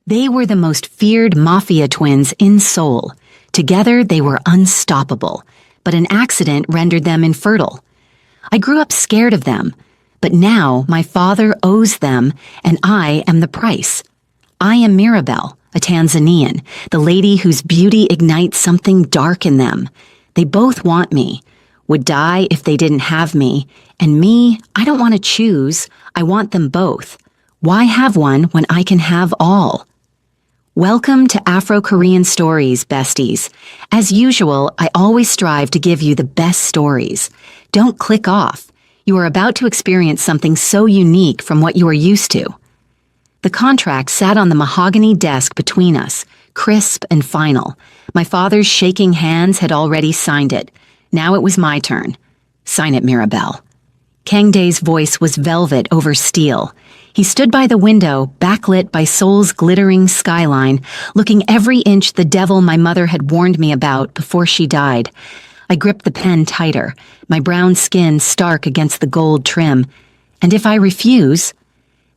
They were the most feared MAFIA twins in Seoul. Together, they were unstoppable, but an accident rendered them infertile. I grew up scared of them, but now my father owes them, and I am the price. I am Mirabelle, a Tanzanian, the lady whose beauty ignites something dark in them. They both want me, would die if they didn't have me, and me, I don't want to choose, I want them both. Why have one when I can have all? Welcome to Afro-Korean Stories, besties. As usual, I always strive to give you the best stories. Don't click off. You are about to experience something so unique from what you are used to. The contract sat on the mahogany desk between us, crisp and final. My father's shaking hands had already signed it. Now it was my turn. Sign it, Mirabelle. Kang Dae's voice was velvet over steel. He stood by the window, backlit by Seoul's glittering skyline, looking every inch the devil my mother had warned me about before she died. I gripped the pen tighter, my brown skin stark against the gold trim. And if I refuse,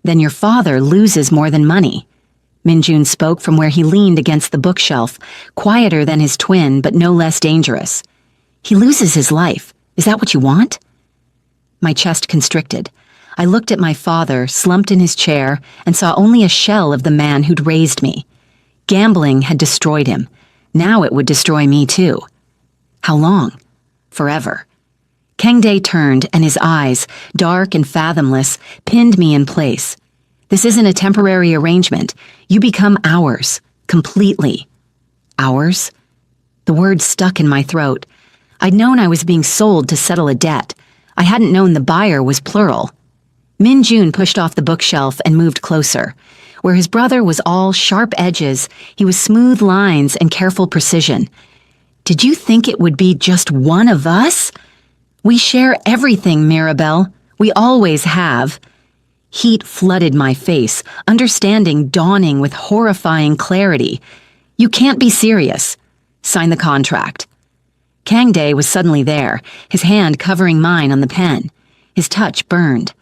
then your father loses more than money. Minjun spoke from where he leaned against the bookshelf, quieter than his twin, but no less dangerous. He loses his life. Is that what you want? My chest constricted. I looked at my father, slumped in his chair, and saw only a shell of the man who'd raised me. Gambling had destroyed him. Now it would destroy me too. How long? Forever. Kang Dae turned, and his eyes, dark and fathomless, pinned me in place. This isn't a temporary arrangement. You become ours. Completely. Ours? The word stuck in my throat. I'd known I was being sold to settle a debt. I hadn't known the buyer was plural. Minjun pushed off the bookshelf and moved closer. Where his brother was all sharp edges, he was smooth lines and careful precision. Did you think it would be just one of us? We share everything, Mirabelle. We always have. Heat flooded my face, understanding dawning with horrifying clarity. You can't be serious. Sign the contract. Kang Dae was suddenly there, his hand covering mine on the pen. His touch burned.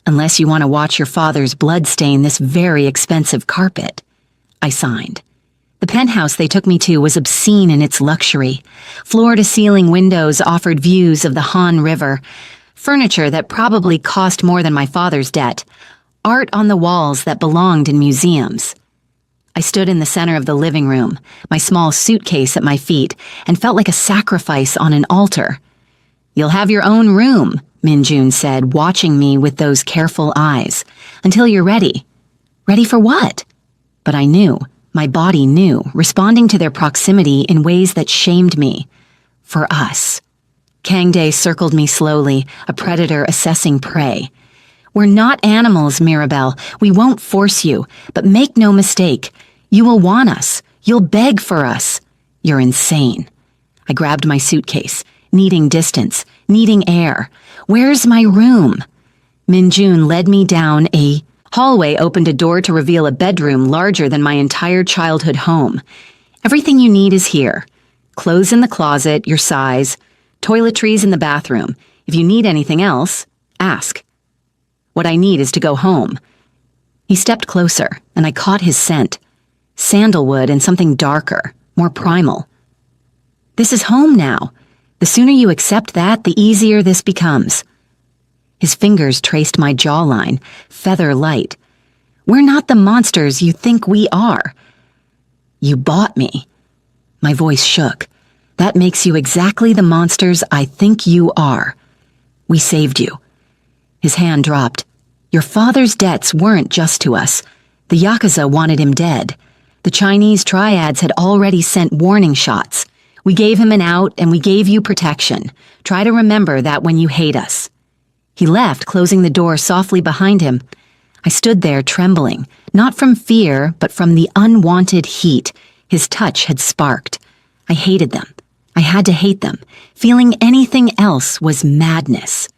Unless you want to watch your father's blood stain this very expensive carpet. I signed. The penthouse they took me to was obscene in its luxury. Floor-to-ceiling windows offered views of the Han River. Furniture that probably cost more than my father's debt. Art on the walls that belonged in museums. I stood in the center of the living room, my small suitcase at my feet, and felt like a sacrifice on an altar. You'll have your own room, Minjun said, watching me with those careful eyes. Until you're ready. Ready for what? But I knew. My body knew, responding to their proximity in ways that shamed me. For us. Kang Dae circled me slowly, a predator assessing prey. We're not animals, Mirabelle. We won't force you, but make no mistake. You will want us. You'll beg for us. You're insane. I grabbed my suitcase, needing distance, needing air. Where's my room? Minjun led me down a hallway, opened a door to reveal a bedroom larger than my entire childhood home. Everything you need is here. Clothes in the closet, your size, toiletries in the bathroom. If you need anything else, ask. What I need is to go home. He stepped closer, and I caught his scent. Sandalwood and something darker, more primal. This is home now. The sooner you accept that, the easier this becomes. His fingers traced my jawline, feather light. We're not the monsters you think we are. You bought me. My voice shook. That makes you exactly the monsters I think you are. We saved you. His hand dropped. Your father's debts weren't just to us. The Yakuza wanted him dead. The Chinese triads had already sent warning shots. We gave him an out and we gave you protection. Try to remember that when you hate us. He left, closing the door softly behind him. I stood there trembling, not from fear, but from the unwanted heat his touch had sparked. I hated them. I had to hate them. Feeling anything else was madness.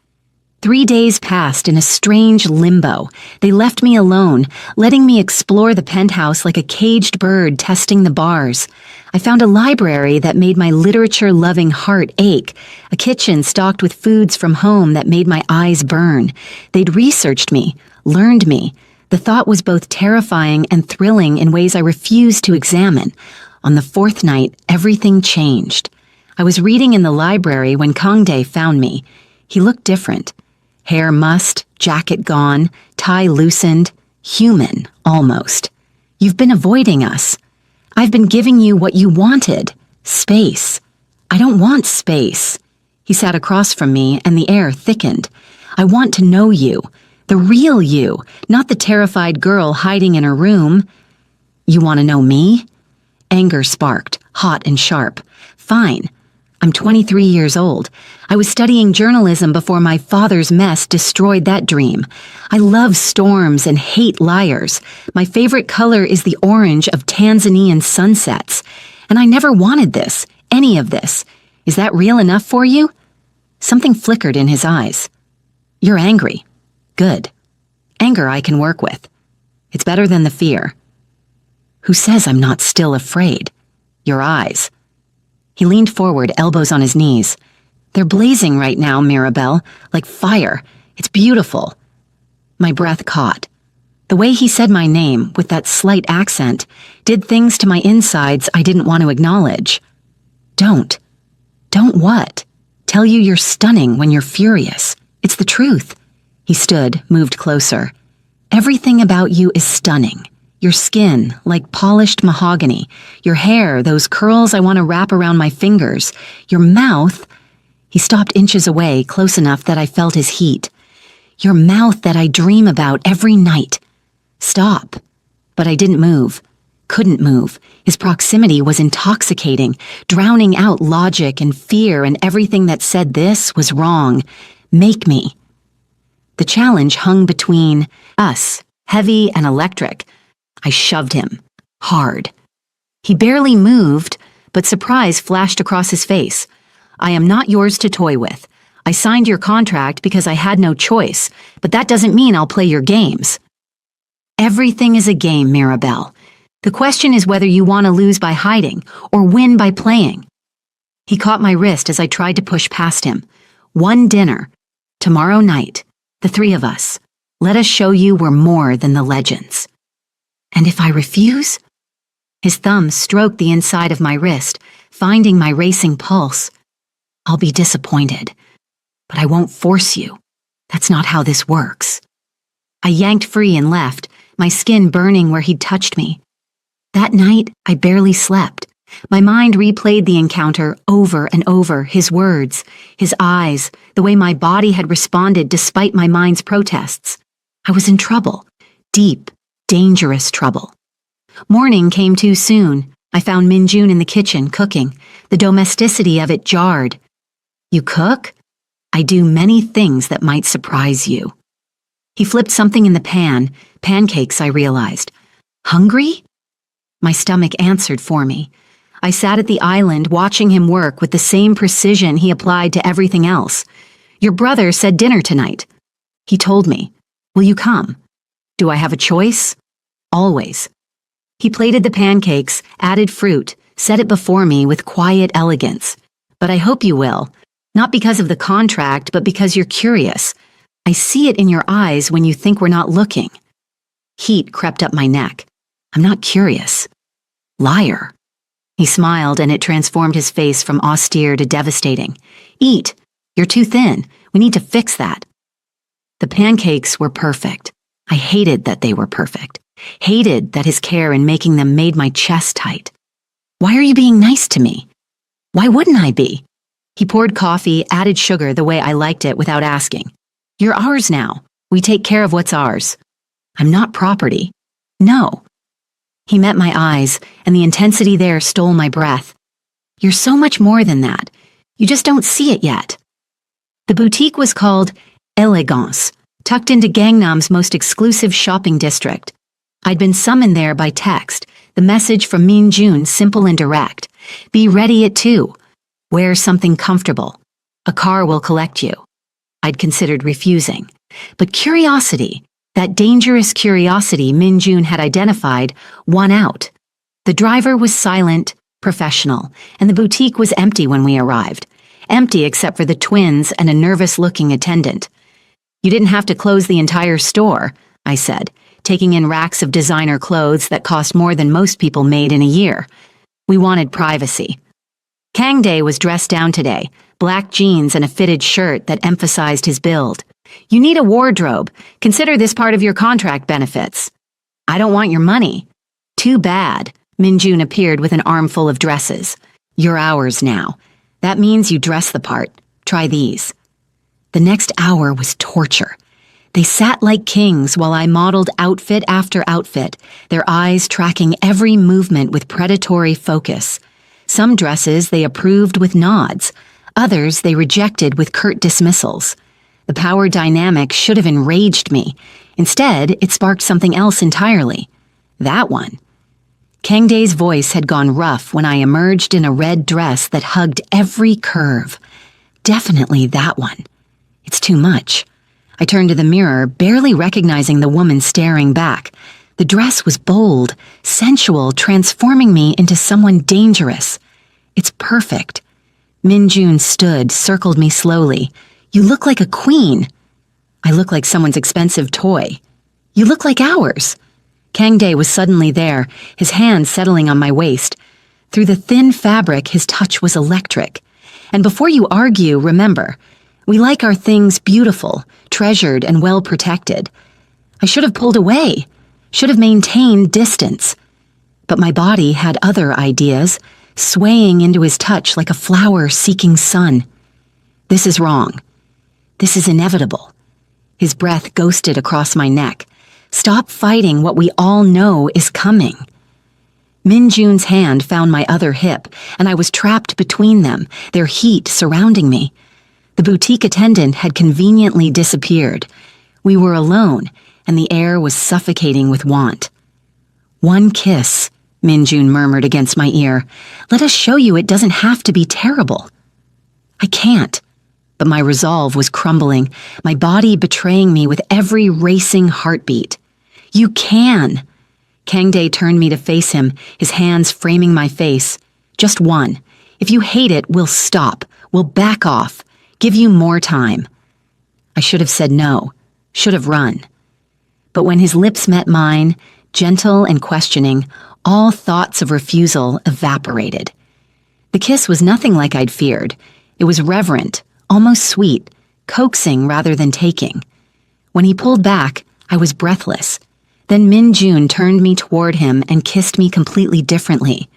3 days passed in a strange limbo. They left me alone, letting me explore the penthouse like a caged bird testing the bars. I found a library that made my literature-loving heart ache, a kitchen stocked with foods from home that made my eyes burn. They'd researched me, learned me, The thought was both terrifying and thrilling in ways I refused to examine. On the fourth night, everything changed. I was reading in the library when Kangdae found me. He looked different. Hair mussed, jacket gone, tie loosened, human, almost. You've been avoiding us. I've been giving you what you wanted, space. I don't want space. He sat across from me and the air thickened. I want to know you, the real you, not the terrified girl hiding in her room. You want to know me? Anger sparked, hot and sharp. Fine. I'm 23 years old. I was studying journalism before my father's mess destroyed that dream. I love storms and hate liars. My favorite color is the orange of Tanzanian sunsets. And I never wanted this, any of this. Is that real enough for you? Something flickered in his eyes. You're angry. Good. Anger I can work with. It's better than the fear. Who says I'm not still afraid? Your eyes. He leaned forward, elbows on his knees. They're blazing right now, Mirabelle, like fire. It's beautiful. My breath caught. The way he said my name, with that slight accent, did things to my insides I didn't want to acknowledge. Don't. Don't what? Tell you you're stunning when you're furious. It's the truth. He stood, moved closer. Everything about you is stunning. Your skin, like polished mahogany. Your hair, those curls I want to wrap around my fingers. Your mouth. He stopped inches away, close enough that I felt his heat. Your mouth that I dream about every night. Stop. But I didn't move. Couldn't move. His proximity was intoxicating, drowning out logic and fear and everything that said this was wrong. Make me. The challenge hung between us, heavy and electric. I shoved him. Hard. He barely moved, but surprise flashed across his face. I am not yours to toy with. I signed your contract because I had no choice, but that doesn't mean I'll play your games. Everything is a game, Mirabelle. The question is whether you want to lose by hiding or win by playing. He caught my wrist as I tried to push past him. One dinner. Tomorrow night. The three of us. Let us show you we're more than the legends. And if I refuse? His thumb stroked the inside of my wrist, finding my racing pulse. I'll be disappointed, but I won't force you. That's not how this works. I yanked free and left, my skin burning where he'd touched me. That night, I barely slept. My mind replayed the encounter over and over, his words, his eyes, the way my body had responded despite my mind's protests. I was in trouble, deep, dangerous trouble. Morning came too soon. I found Minjun in the kitchen, cooking. The domesticity of it jarred. You cook? I do many things that might surprise you. He flipped something in the pan, pancakes, I realized. Hungry? My stomach answered for me. I sat at the island watching him work with the same precision he applied to everything else. Your brother said dinner tonight. He told me. Will you come? Do I have a choice? Always. He plated the pancakes, added fruit, set it before me with quiet elegance. But I hope you will. Not because of the contract, but because you're curious. I see it in your eyes when you think we're not looking. Heat crept up my neck. I'm not curious. Liar. He smiled and it transformed his face from austere to devastating. Eat. You're too thin. We need to fix that. The pancakes were perfect. I hated that they were perfect. Hated that his care in making them made my chest tight. Why are you being nice to me? Why wouldn't I be? He poured coffee, added sugar the way I liked it without asking. You're ours now. We take care of what's ours. I'm not property. No. He met my eyes, and the intensity there stole my breath. You're so much more than that. You just don't see it yet. The boutique was called Elegance, tucked into Gangnam's most exclusive shopping district. I'd been summoned there by text, the message from Minjun simple and direct. Be ready at 2. Wear something comfortable. A car will collect you. I'd considered refusing. But curiosity, that dangerous curiosity Minjun had identified, won out. The driver was silent, professional, and the boutique was empty when we arrived. Empty except for the twins and a nervous-looking attendant. You didn't have to close the entire store, I said. taking in racks of designer clothes that cost more than most people made in a year. We wanted privacy. Kang Dae was dressed down today, black jeans and a fitted shirt that emphasized his build. You need a wardrobe. Consider this part of your contract benefits. I don't want your money. Too bad. Minjun appeared with an armful of dresses. You're ours now. That means you dress the part. Try these. The next hour was torture. They sat like kings while I modeled outfit after outfit, their eyes tracking every movement with predatory focus. Some dresses they approved with nods, others they rejected with curt dismissals. The power dynamic should have enraged me. Instead, it sparked something else entirely. That one. Kang Dae's voice had gone rough when I emerged in a red dress that hugged every curve. Definitely that one. It's too much. I turned to the mirror, barely recognizing the woman staring back. The dress was bold, sensual, transforming me into someone dangerous. It's perfect. Minjun stood, circled me slowly. You look like a queen. I look like someone's expensive toy. You look like ours. Kang Dae was suddenly there, his hand settling on my waist. Through the thin fabric, his touch was electric. And before you argue, remember, we like our things beautiful, treasured, and well protected. I should have pulled away, should have maintained distance. But my body had other ideas, swaying into his touch like a flower seeking sun. This is wrong. This is inevitable. His breath ghosted across my neck. Stop fighting what we all know is coming. Minjun's hand found my other hip, and I was trapped between them, their heat surrounding me. The boutique attendant had conveniently disappeared. We were alone, and the air was suffocating with want. One kiss, Minjun murmured against my ear. Let us show you it doesn't have to be terrible. I can't. But my resolve was crumbling, my body betraying me with every racing heartbeat. You can. Kang Dae turned me to face him, his hands framing my face. Just one. If you hate it, we'll stop. We'll back off. Give you more time. I should have said no. Should have run. But when his lips met mine, gentle and questioning, all thoughts of refusal evaporated. The kiss was nothing like I'd feared. It was reverent, almost sweet, coaxing rather than taking. When he pulled back, I was breathless. Then Minjun turned me toward him and kissed me completely differently.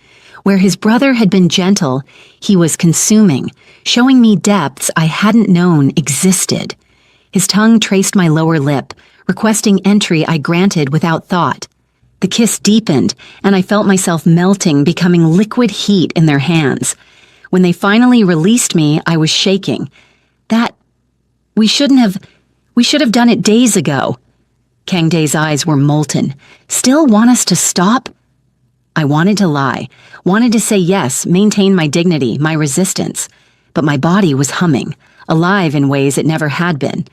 Where his brother had been gentle, he was consuming, showing me depths I hadn't known existed. His tongue traced my lower lip, requesting entry I granted without thought. The kiss deepened, and I felt myself melting, becoming liquid heat in their hands. When they finally released me, I was shaking. We should have done it days ago. Kang Dae's eyes were molten. Still want us to stop? I wanted to lie, wanted to say yes, maintain my dignity, my resistance. But my body was humming, alive in ways it never had been.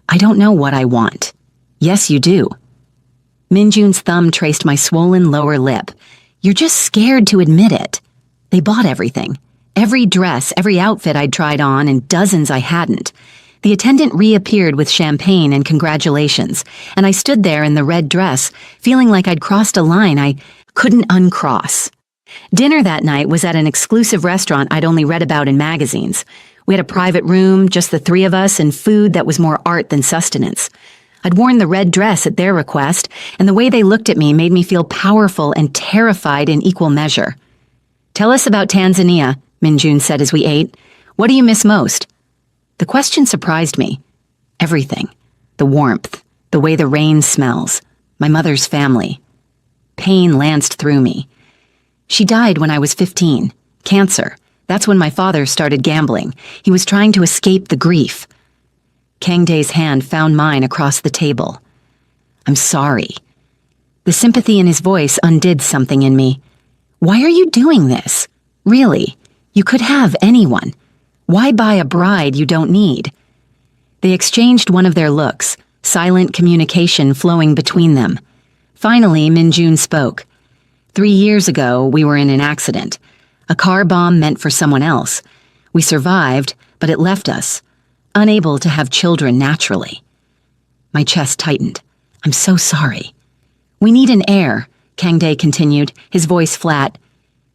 I don't know what I want. Yes, you do. Minjun's thumb traced my swollen lower lip. You're just scared to admit it. They bought everything. Every dress, every outfit I'd tried on, and dozens I hadn't. The attendant reappeared with champagne and congratulations, and I stood there in the red dress, feeling like I'd crossed a line I couldn't uncross. Dinner that night was at an exclusive restaurant I'd only read about in magazines. We had a private room, just the three of us, and food that was more art than sustenance. I'd worn the red dress at their request, and the way they looked at me made me feel powerful and terrified in equal measure. Tell us about Tanzania, Minjun said as we ate. What do you miss most? The question surprised me. Everything. The warmth, the way the rain smells, my mother's family. Pain lanced through me. She died when I was 15. Cancer. That's when my father started gambling. He was trying to escape the grief. Kang Dae's hand found mine across the table. I'm sorry. The sympathy in his voice undid something in me. Why are you doing this? Really? You could have anyone. Why buy a bride you don't need? They exchanged one of their looks, silent communication flowing between them. Finally, Minjun spoke. 3 years ago, we were in an accident. A car bomb meant for someone else. We survived, but it left us, unable to have children naturally. My chest tightened. I'm so sorry. We need an heir, Kang Dae continued, his voice flat.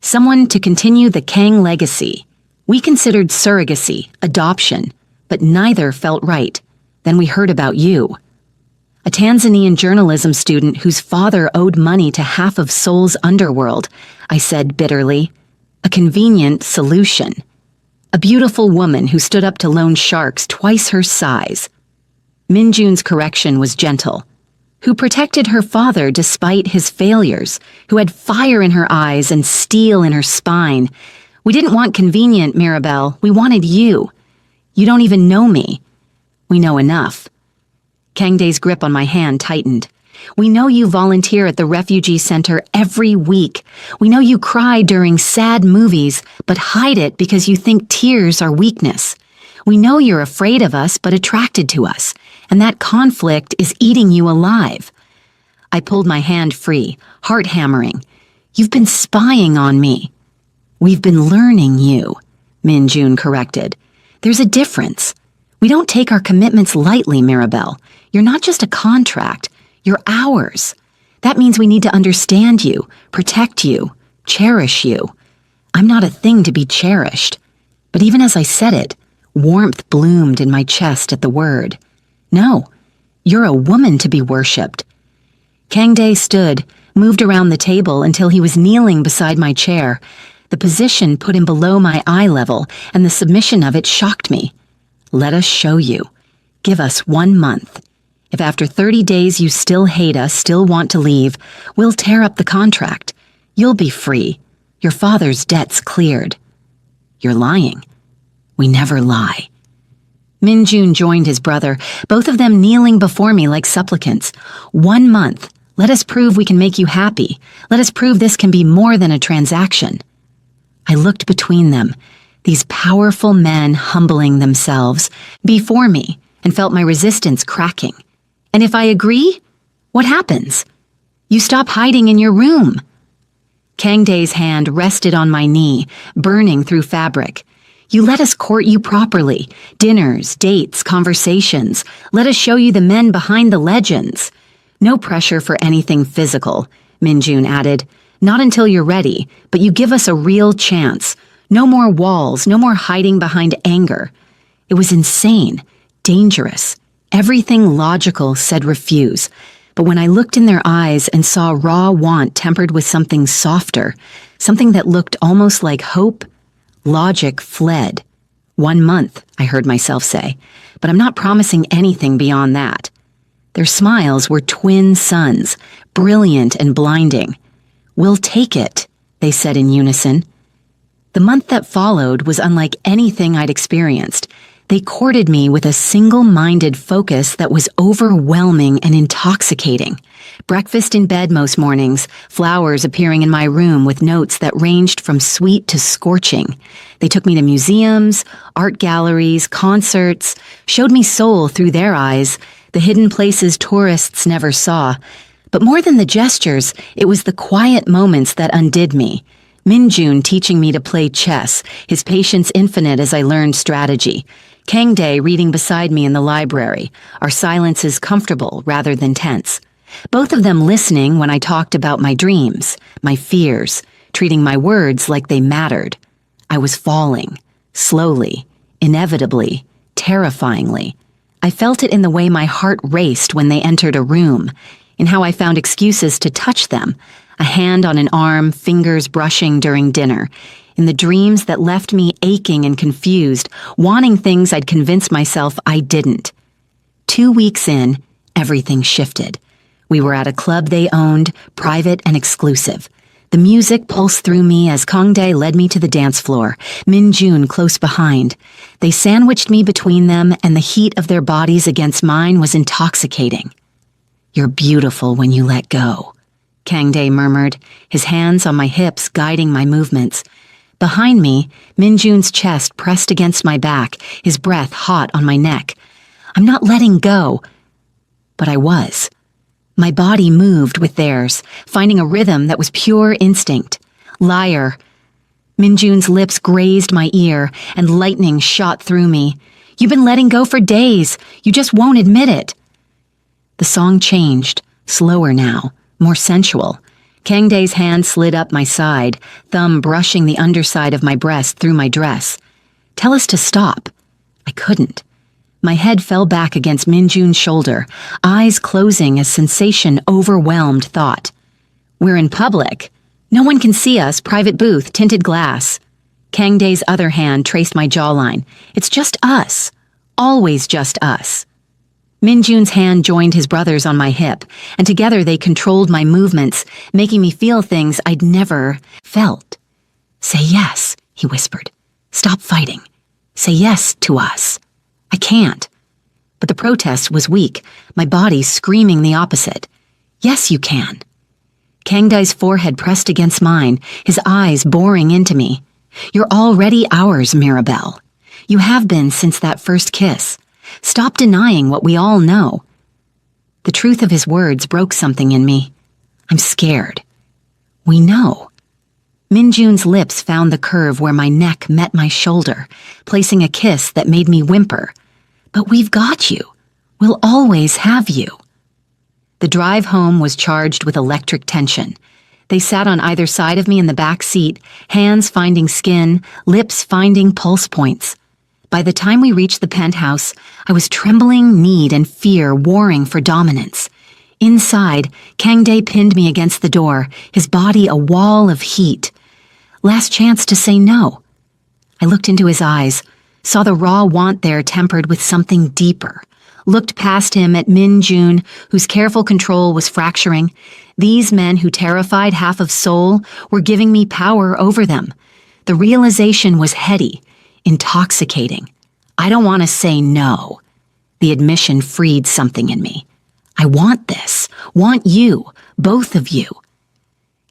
Someone to continue the Kang legacy. We considered surrogacy, adoption, but neither felt right. Then we heard about you. A Tanzanian journalism student whose father owed money to half of Seoul's underworld, I said bitterly. A convenient solution. A beautiful woman who stood up to loan sharks twice her size. Minjun's correction was gentle. Who protected her father despite his failures, who had fire in her eyes and steel in her spine. We didn't want convenient, Mirabelle. We wanted you. You don't even know me. We know enough. Kang Dae's grip on my hand tightened. We know you volunteer at the refugee center every week. We know you cry during sad movies, but hide it because you think tears are weakness. We know you're afraid of us, but attracted to us, and that conflict is eating you alive. I pulled my hand free, heart hammering. You've been spying on me. We've been learning you, Minjun corrected. There's a difference. We don't take our commitments lightly, Mirabelle. You're not just a contract. You're ours. That means we need to understand you, protect you, cherish you. I'm not a thing to be cherished. But even as I said it, warmth bloomed in my chest at the word. No, you're a woman to be worshipped. Kang Dae stood, moved around the table until he was kneeling beside my chair. The position put him below my eye level, and the submission of it shocked me. Let us show you. Give us 1 month. If after 30 days you still hate us, still want to leave, we'll tear up the contract. You'll be free. Your father's debt's cleared. You're lying. We never lie. Minjun joined his brother, both of them kneeling before me like supplicants. 1 month. Let us prove we can make you happy. Let us prove this can be more than a transaction. I looked between them, these powerful men humbling themselves, before me, and felt my resistance cracking. And if I agree, what happens? You stop hiding in your room. Kang Dae's hand rested on my knee, burning through fabric. You let us court you properly. Dinners, dates, conversations. Let us show you the men behind the legends. No pressure for anything physical, Minjun added. Not until you're ready, but you give us a real chance. No more walls, no more hiding behind anger. It was insane, dangerous. Everything logical said refuse, but when I looked in their eyes and saw raw want tempered with something softer, something that looked almost like hope, logic fled. 1 month, I heard myself say, but I'm not promising anything beyond that. Their smiles were twin suns, brilliant and blinding. We'll take it, they said in unison. The month that followed was unlike anything I'd experienced. They courted me with a single-minded focus that was overwhelming and intoxicating. Breakfast in bed most mornings, flowers appearing in my room with notes that ranged from sweet to scorching. They took me to museums, art galleries, concerts, showed me Seoul through their eyes, the hidden places tourists never saw. But more than the gestures, it was the quiet moments that undid me. Minjun teaching me to play chess, his patience infinite as I learned strategy. Kang Dae reading beside me in the library, our silences comfortable rather than tense. Both of them listening when I talked about my dreams, my fears, treating my words like they mattered. I was falling, slowly, inevitably, terrifyingly. I felt it in the way my heart raced when they entered a room, in how I found excuses to touch them, a hand on an arm, fingers brushing during dinner, in the dreams that left me aching and confused, wanting things I'd convinced myself I didn't. 2 weeks in, everything shifted. We were at a club they owned, private and exclusive. The music pulsed through me as Kang Dae led me to the dance floor, Minjun close behind. They sandwiched me between them, and the heat of their bodies against mine was intoxicating. You're beautiful when you let go, Kang Dae murmured, his hands on my hips guiding my movements. Behind me, Minjun's chest pressed against my back, his breath hot on my neck. I'm not letting go. But I was. My body moved with theirs, finding a rhythm that was pure instinct. Liar. Minjun's lips grazed my ear, and lightning shot through me. You've been letting go for days. You just won't admit it. The song changed, slower now, more sensual. Kang Dae's hand slid up my side, thumb brushing the underside of my breast through my dress. Tell us to stop. I couldn't. My head fell back against Minjun's shoulder, eyes closing as sensation overwhelmed thought. We're in public. No one can see us, private booth, tinted glass. Kang Dae's other hand traced my jawline. It's just us. Always just us. Minjun's hand joined his brother's on my hip, and together they controlled my movements, making me feel things I'd never felt. Say yes, he whispered. Stop fighting. Say yes to us. I can't. But the protest was weak, my body screaming the opposite. Yes, you can. Kang Dae's forehead pressed against mine, his eyes boring into me. You're already ours, Mirabelle. You have been since that first kiss. Stop denying what we all know. The truth of his words broke something in me. I'm scared. We know. Minjun's lips found the curve where my neck met my shoulder, placing a kiss that made me whimper. But we've got you. We'll always have you. The drive home was charged with electric tension. They sat on either side of me in the back seat, hands finding skin, lips finding pulse points. By the time we reached the penthouse, I was trembling, need and fear warring for dominance. Inside, Kang Dae pinned me against the door, his body a wall of heat. Last chance to say no. I looked into his eyes, saw the raw want there tempered with something deeper. Looked past him at Minjun, whose careful control was fracturing. These men who terrified half of Seoul were giving me power over them. The realization was heady, intoxicating. I don't want to say no. The admission freed something in me. I want this, want you, both of you.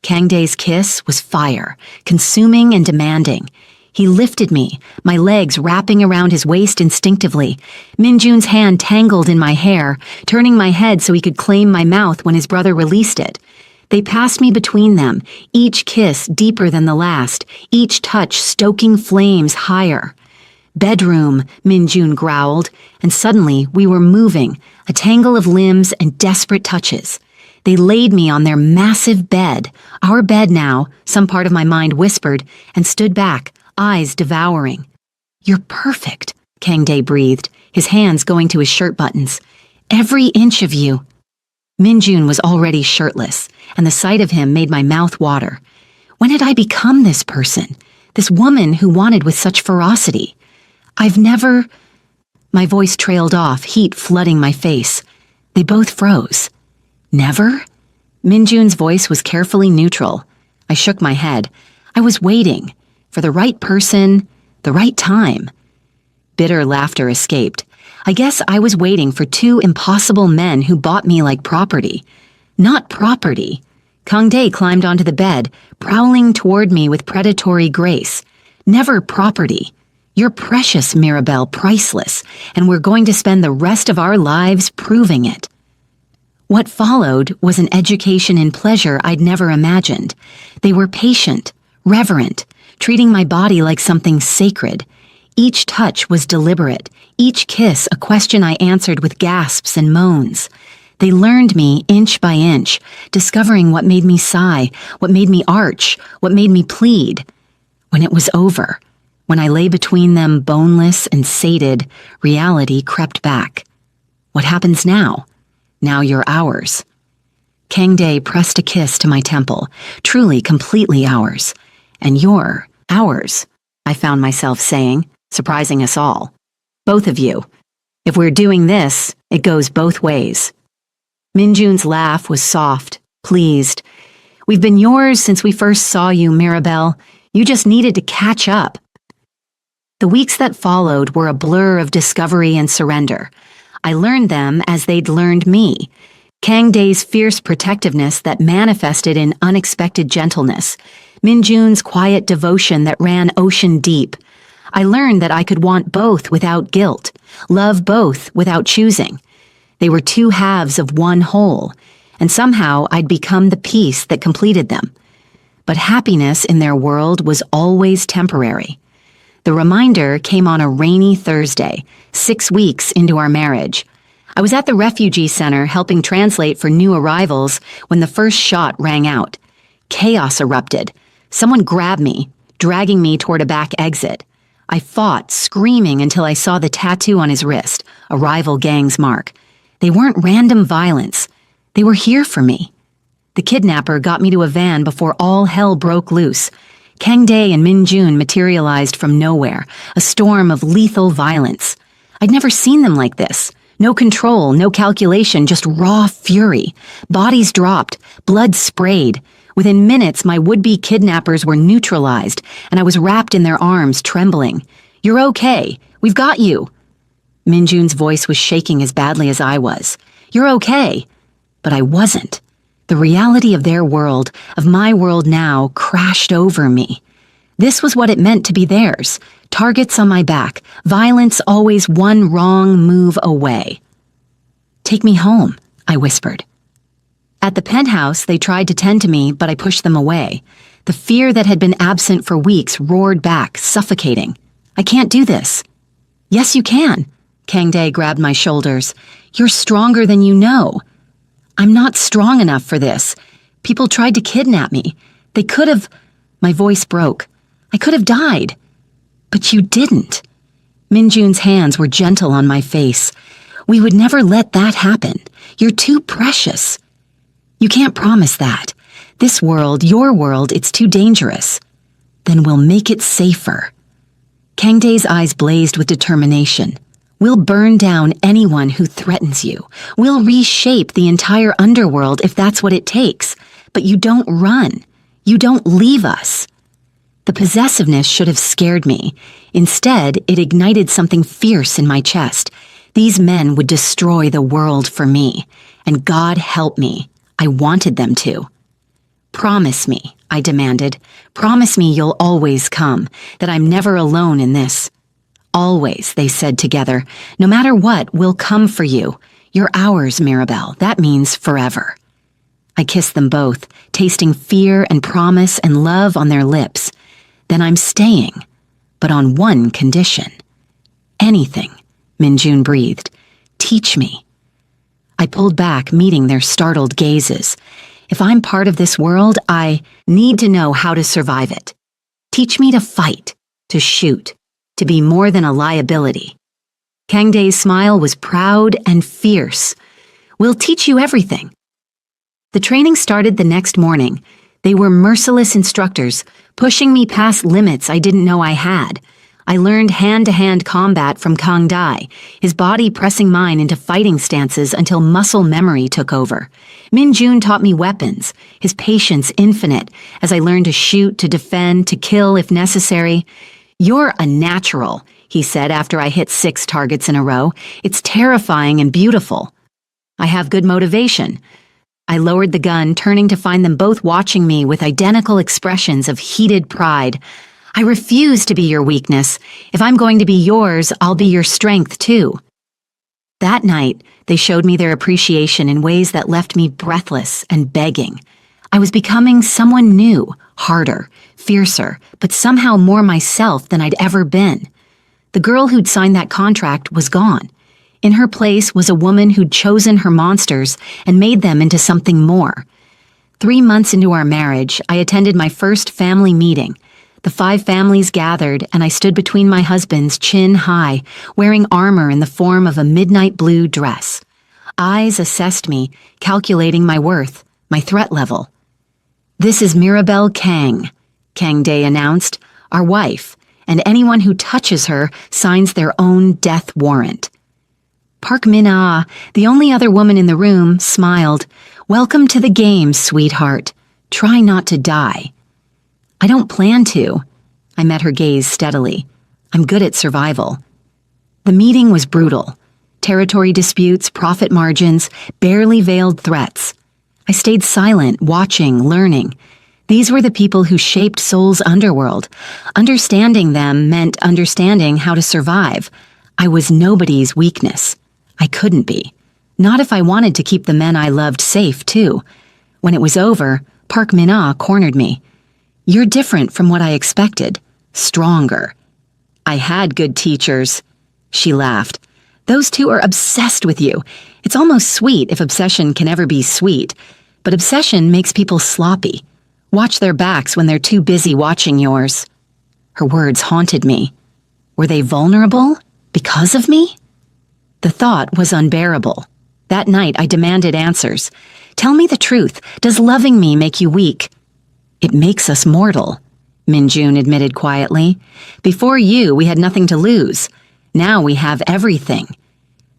Kang Dae's kiss was fire, consuming and demanding. He lifted me, my legs wrapping around his waist instinctively. Minjun's hand tangled in my hair, turning my head so he could claim my mouth when his brother released it. They passed me between them, each kiss deeper than the last, each touch stoking flames higher. Bedroom, Minjun growled, and suddenly we were moving, a tangle of limbs and desperate touches. They laid me on their massive bed, our bed now, some part of my mind whispered, and stood back, eyes devouring. You're perfect, Kang Dae breathed, his hands going to his shirt buttons. Every inch of you. Minjun was already shirtless, and the sight of him made my mouth water. When had I become this person? This woman who wanted with such ferocity? I've never... My voice trailed off, heat flooding my face. They both froze. Never? Minjun's voice was carefully neutral. I shook my head. I was waiting. For the right person, the right time. Bitter laughter escaped. I guess I was waiting for two impossible men who bought me like property. Not property. Kang Dae climbed onto the bed, prowling toward me with predatory grace. Never property. You're precious, Mirabelle, priceless, and we're going to spend the rest of our lives proving it. What followed was an education in pleasure I'd never imagined. They were patient, reverent, treating my body like something sacred. Each touch was deliberate, each kiss a question I answered with gasps and moans. They learned me inch by inch, discovering what made me sigh, what made me arch, what made me plead. When it was over, when I lay between them boneless and sated, reality crept back. What happens now? Now you're ours. Kang Dae pressed a kiss to my temple, truly, completely ours. And you're ours, I found myself saying, surprising us all. Both of you. If we're doing this, it goes both ways. Minjun's laugh was soft, pleased. We've been yours since we first saw you, Mirabelle. You just needed to catch up. The weeks that followed were a blur of discovery and surrender. I learned them as they'd learned me. Kang Dae's fierce protectiveness that manifested in unexpected gentleness. Minjun's quiet devotion that ran ocean deep. I learned that I could want both without guilt, love both without choosing. They were two halves of one whole, and somehow I'd become the piece that completed them. But happiness in their world was always temporary. The reminder came on a rainy Thursday, 6 weeks into our marriage. I was at the refugee center helping translate for new arrivals when the first shot rang out. Chaos erupted. Someone grabbed me, dragging me toward a back exit. I fought, screaming until I saw the tattoo on his wrist, a rival gang's mark. They weren't random violence. They were here for me. The kidnapper got me to a van before all hell broke loose. Kang Dae and Min Jun materialized from nowhere, a storm of lethal violence. I'd never seen them like this. No control, no calculation, just raw fury. Bodies dropped, blood sprayed. Within minutes, my would-be kidnappers were neutralized, and I was wrapped in their arms, trembling. "You're okay. We've got you." Min Jun's voice was shaking as badly as I was. "You're okay." But I wasn't. The reality of their world, of my world now, crashed over me. This was what it meant to be theirs. Targets on my back, violence always one wrong move away. "Take me home," I whispered. At the penthouse, they tried to tend to me, but I pushed them away. The fear that had been absent for weeks roared back, suffocating. "I can't do this." "Yes, you can." Kang Dae grabbed my shoulders. "You're stronger than you know." "I'm not strong enough for this. People tried to kidnap me. They could have..." My voice broke. "I could have died." "But you didn't." Min Jun's hands were gentle on my face. "We would never let that happen. You're too precious." "You can't promise that. This world, your world, it's too dangerous." "Then we'll make it safer." Kang Dae's eyes blazed with determination. "We'll burn down anyone who threatens you. We'll reshape the entire underworld if that's what it takes. But you don't run. You don't leave us." The possessiveness should have scared me. Instead, it ignited something fierce in my chest. These men would destroy the world for me. And God help me. I wanted them to. "Promise me," I demanded. "Promise me you'll always come, that I'm never alone in this." "Always," they said together. "No matter what, we'll come for you. You're ours, Mirabelle. That means forever." I kissed them both, tasting fear and promise and love on their lips. "Then I'm staying, but on one condition." "Anything," Min Jun breathed. "Teach me." I pulled back, meeting their startled gazes. If I'm part of this world, I need to know how to survive it. Teach me to fight, to shoot, to be more than a liability. Kang Dae's smile was proud and fierce. "We'll teach you everything." The training started the next morning. They were merciless instructors, pushing me past limits I didn't know I had. I learned hand-to-hand combat from Kang Dae, his body pressing mine into fighting stances until muscle memory took over. Min Jun taught me weapons, his patience infinite, as I learned to shoot, to defend, to kill if necessary. "You're a natural," he said after I hit 6 targets in a row. "It's terrifying and beautiful." "I have good motivation." I lowered the gun, turning to find them both watching me with identical expressions of heated pride. "I refuse to be your weakness. If I'm going to be yours, I'll be your strength too." That night, they showed me their appreciation in ways that left me breathless and begging. I was becoming someone new, harder, fiercer, but somehow more myself than I'd ever been. The girl who'd signed that contract was gone. In her place was a woman who'd chosen her monsters and made them into something more. 3 months into our marriage, I attended my first family meeting. The 5 families gathered, and I stood between my husband's chin high, wearing armor in the form of a midnight blue dress. Eyes assessed me, calculating my worth, my threat level. "This is Mirabelle Kang," Kang Dae announced, "our wife, and anyone who touches her signs their own death warrant." Park Min-ah, the only other woman in the room, smiled. "Welcome to the game, sweetheart. Try not to die." "I don't plan to." I met her gaze steadily. "I'm good at survival." The meeting was brutal. Territory disputes, profit margins, barely veiled threats. I stayed silent, watching, learning. These were the people who shaped Seoul's underworld. Understanding them meant understanding how to survive. I was nobody's weakness. I couldn't be. Not if I wanted to keep the men I loved safe, too. When it was over, Park Min-ah cornered me. "You're different from what I expected. Stronger." "I had good teachers." She laughed. Those two are obsessed with you. It's almost sweet if obsession can ever be sweet, but obsession makes people sloppy. Watch their backs when they're too busy watching yours." Her words haunted me. Were they vulnerable because of me? The thought was unbearable. That night, I demanded answers. "Tell me the truth. Does loving me make you weak?" "It makes us mortal," Minjun admitted quietly. "Before you, we had nothing to lose. Now we have everything.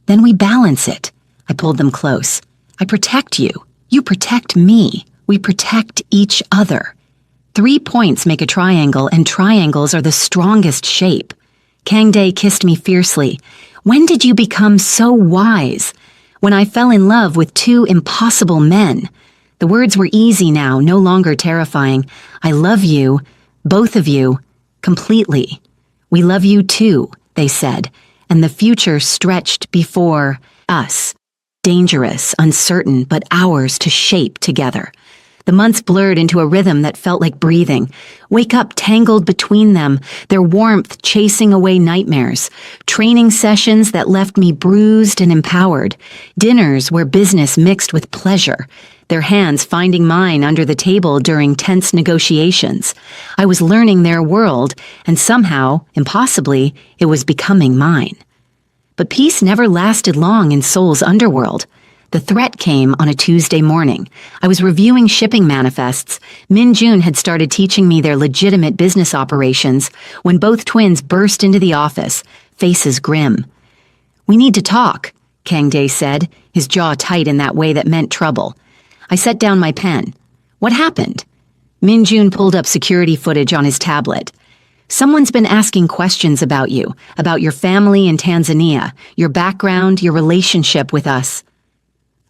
Then we balance it." I pulled them close. "I protect you. You protect me. We protect each other. 3 points make a triangle, and triangles are the strongest shape." Kang Dae kissed me fiercely. "When did you become so wise?" "When I fell in love with 2 impossible men." The words were easy now, no longer terrifying. "I love you, both of you, completely. We love you too," they said, and the future stretched before us. Dangerous, uncertain, but ours to shape together. The months blurred into a rhythm that felt like breathing. Wake up tangled between them, their warmth chasing away nightmares. Training sessions that left me bruised and empowered. Dinners where business mixed with pleasure. Their hands finding mine under the table during tense negotiations. I was learning their world, and somehow, impossibly, it was becoming mine. But peace never lasted long in Seoul's underworld. The threat came on a Tuesday morning. I was reviewing shipping manifests. Minjun had started teaching me their legitimate business operations when both twins burst into the office, faces grim. "We need to talk," Kang Dae said, his jaw tight in that way that meant trouble. I set down my pen. "What happened?" Minjun pulled up security footage on his tablet. "Someone's been asking questions about you, about your family in Tanzania, your background, your relationship with us."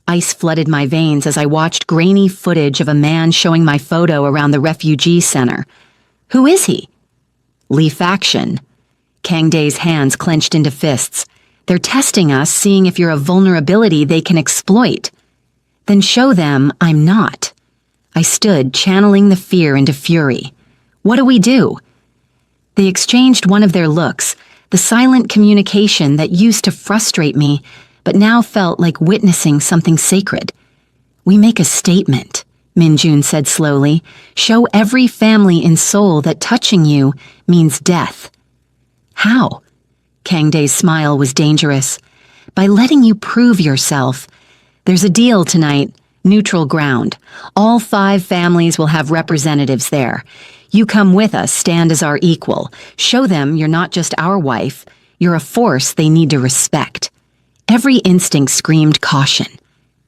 Ice flooded my veins as I watched grainy footage of a man showing my photo around the refugee center. "Who is he?" "Lee Faction." Kang Dae's hands clenched into fists. "They're testing us, seeing if you're a vulnerability they can exploit." "Then show them I'm not." I stood, channeling the fear into fury. "What do we do?" They exchanged one of their looks, the silent communication that used to frustrate me, but now felt like witnessing something sacred. "We make a statement," Minjun said slowly. "Show every family in Seoul that touching you means death." "How?" Kang Dae's smile was dangerous. "By letting you prove yourself. There's a deal tonight, neutral ground. All 5 families will have representatives there. You come with us, stand as our equal. Show them you're not just our wife, you're a force they need to respect." Every instinct screamed caution.